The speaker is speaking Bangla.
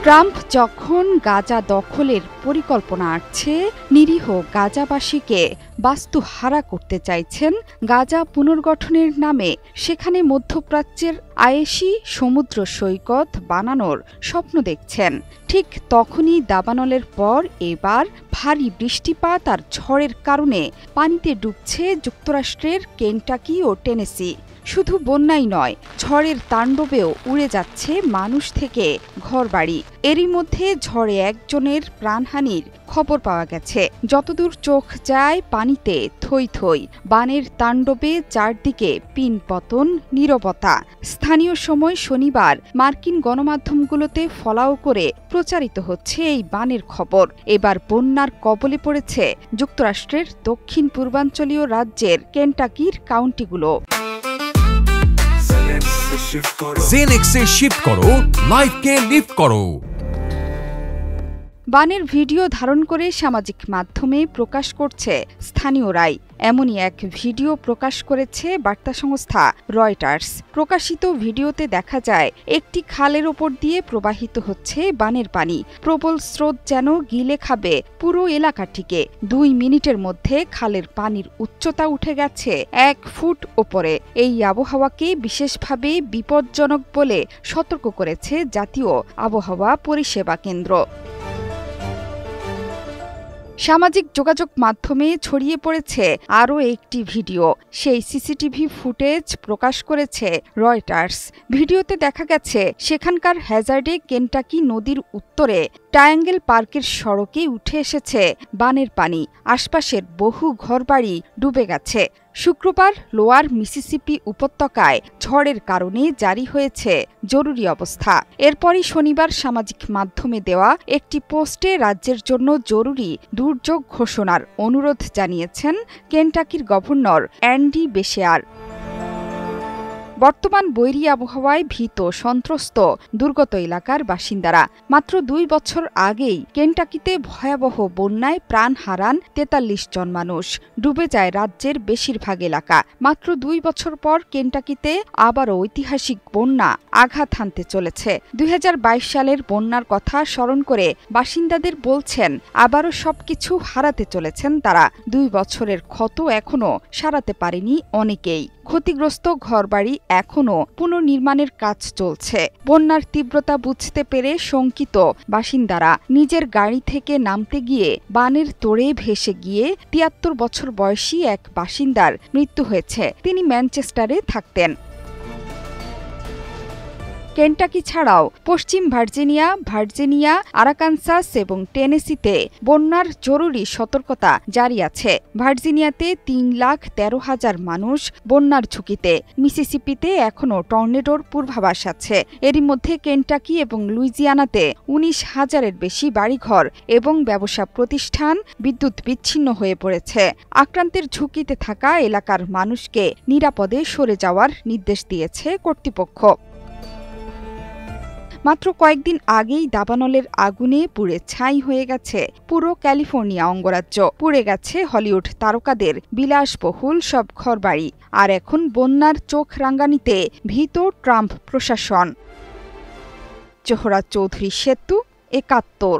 ট্রাম্প যখন গাজা দখলের পরিকল্পনা আঁটছে, নিরীহ গাজাবাসীকে বাস্তুহারা করতে চাইছেন গাজা পুনর্গঠনের নামে, সেখানে মধ্যপ্রাচ্যের আয়েশি সমুদ্র সৈকত বানানোর স্বপ্ন দেখছেন। ঠিক তখনই দাবানলের পর এবার ভারী বৃষ্টিপাত আর ঝড়ের কারণে পানিতে ডুবছে যুক্তরাষ্ট্রের কেন্টাকি ও টেনেসি। শুধু বন্যাই নয়, ঝড়ের তাণ্ডবেও উড়ে যাচ্ছে মানুষ থেকে ঘরবাড়ি। এরই মধ্যে ঝড়ে একজনের প্রাণহানির খবর পাওয়া গেছে। যতদূর চোখ যায় পানিতে থই থই, বানের তাণ্ডবে চারদিকে পিনপতন, নীরবতা। স্থানীয় সময় শনিবার মার্কিন গণমাধ্যমগুলোতে ফলাও করে প্রচারিত হচ্ছে এই বানের খবর। এবার বন্যার কবলে পড়েছে যুক্তরাষ্ট্রের দক্ষিণ পূর্বাঞ্চলীয় রাজ্যের কেন্টাকির কাউন্টিগুলো। জেনেক্সে শিফট করো, লাইফকে লিফট করো। বানের ভিডিও ধারণ করে সামাজিক মাধ্যমে প্রকাশ করছে স্থানীয়রাই। এমনই এক ভিডিও প্রকাশ করেছে বার্তা সংস্থা রয়টার্স। প্রকাশিত ভিডিওতে দেখা যায় একটি খালের ওপর দিয়ে প্রবাহিত হচ্ছে বানের পানি। প্রবল স্রোত যেন গিলে খাবে পুরো এলাকাটিকে। 2 মিনিটের মধ্যে খালের পানির উচ্চতা উঠে গেছে 1 ফুট ওপরে। এই আবহাওয়াকে বিশেষভাবে বিপজ্জনক বলে সতর্ক করেছে জাতীয় আবহাওয়া পরিষেবা কেন্দ্র। সামাজিক যোগাযোগ মাধ্যমে ছড়িয়ে পড়েছে আরও একটি ভিডিও। সেই সিসিটিভি ফুটেজ প্রকাশ করেছে রয়টার্স। ভিডিওতে দেখা গেছে সেখানকার হ্যাজার্ডে কেন্টাকি নদীর উত্তরে ট্রায়াঙ্গেল পার্কের সড়কে উঠে এসেছে বানের পানি। আশপাশের বহু ঘরবাড়ি ডুবে গেছে। শুক্রবার লোয়ার মিসিসিপি উপত্যকায় ঝড়ের কারণে জারি হয়েছে জরুরি অবস্থা। এরপরই শনিবার সামাজিক মাধ্যমে দেওয়া একটি পোস্টে রাজ্যের জন্য জরুরি দুর্যোগ ঘোষণার অনুরোধ জানিয়েছেন কেন্টাকির গভর্নর অ্যান্ডি বেশেয়ার। বর্তমান বৈরী আবহাওয়ায় ভীত সন্ত্রস্ত দুর্গত এলাকার বাসিন্দারা। মাত্র 2 বছর আগেই কেন্টাকিতে ভয়াবহ বন্যায় প্রাণ হারান 43 জন মানুষ। ডুবে যায় রাজ্যের বেশিরভাগ এলাকা। মাত্র 2 বছর পর কেন্টাকিতে আবারও ঐতিহাসিক বন্যা আঘাত হানতে চলেছে। 2022 সালের বন্যার কথা স্মরণ করে বাসিন্দাদের বলছেন আবারও সবকিছু হারাতে চলেছেন তারা। 2 বছরের ক্ষত এখনও সারাতে পারেনি অনেকেই। ক্ষতিগ্রস্ত ঘরবাড়ি এখনও পুনর্নির্মাণের কাজ চলছে। বন্যার তীব্রতা বুঝতে পেরে শঙ্কিত বাসিন্দারা নিজের গাড়ি থেকে নামতে গিয়ে বানের তোড়ে ভেসে গিয়ে 73 বছর বয়সী এক বাসিন্দার মৃত্যু হয়েছে। তিনি ম্যানচেস্টারে থাকতেন। কেন্টাকি ছাড়াও পশ্চিম ভার্জিনিয়া, আরাকানসাস এবং টেনেসিতে বন্যার জরুরি সতর্কতা জারি আছে। ভার্জিনিয়াতে 3,13,000 মানুষ বন্যার ঝুঁকিতে। মিসিসিপিতে এখনও টর্নেডোর পূর্বাভাস আছে। এরই মধ্যে কেন্টাকি এবং লুইজিয়ানাতে 19,000-এর বেশি বাড়িঘর এবং ব্যবসা প্রতিষ্ঠান বিদ্যুৎ বিচ্ছিন্ন হয়ে পড়েছে। আক্রান্তের ঝুঁকিতে থাকা এলাকার মানুষকে নিরাপদে সরে যাওয়ার নির্দেশ দিয়েছে কর্তৃপক্ষ। মাত্র কয়েকদিন আগেই দাবানলের আগুনে পুড়ে ছাই হয়ে গেছে পুরো ক্যালিফোর্নিয়া অঙ্গরাজ্য। পুড়ে গেছে হলিউড তারকাদের বিলাসবহুল সব ঘরবাড়ি। আর এখন বন্যার চোখ রাঙ্গানিতে ভীত ট্রাম্প প্রশাসন। জোহরা চৌধুরী সেতু, 71।